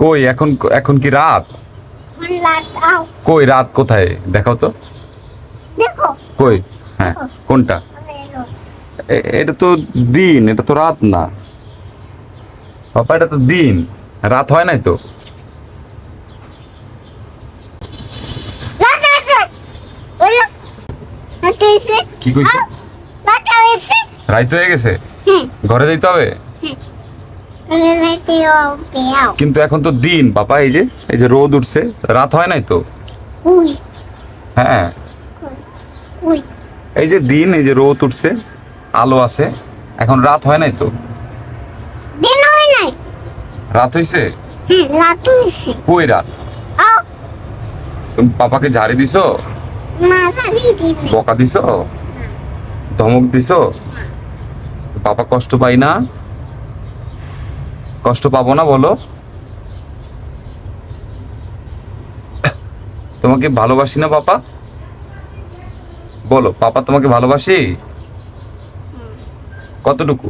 কই এখন, এখন কি রাত? লাটাও কই রাত কোথায় দেখাও তো। দেখো কই? হ্যাঁ, কোনটা? এটা তো দিন, এটা তো রাত না পাপা, এটা তো দিন, রাত হয় নাই তো। লাটা আছে ওই লাটা আছে কি কইছো? লাটা আছে রাত হয়ে গেছে, হ্যাঁ ঘরে যাইতে হবে। ওরে লাইতেও পেও কিন্তু এখন তো দিন পাপা, এই যে রোদ উঠছে, রাত হয় নাই তো। উই হ্যাঁ, উই এই যে দিন, এই যে রোদ উঠছে, আলো আছে, এখন রাত হয় নাই তো। দিন হয় নাই রাত হইছে? হ্যাঁ লাটা আছে কই রাত? আও তুমি পাপাকে ঝাড়ি দিছো, না জানি দিন বকা দিছো, ধমক দিছো? পাপা কষ্ট পাই না? কষ্ট পাবো না বলো? তোমাকে ভালোবাসি না পাপা? বলো, পাপা তোমাকে ভালোবাসি কতটুকু?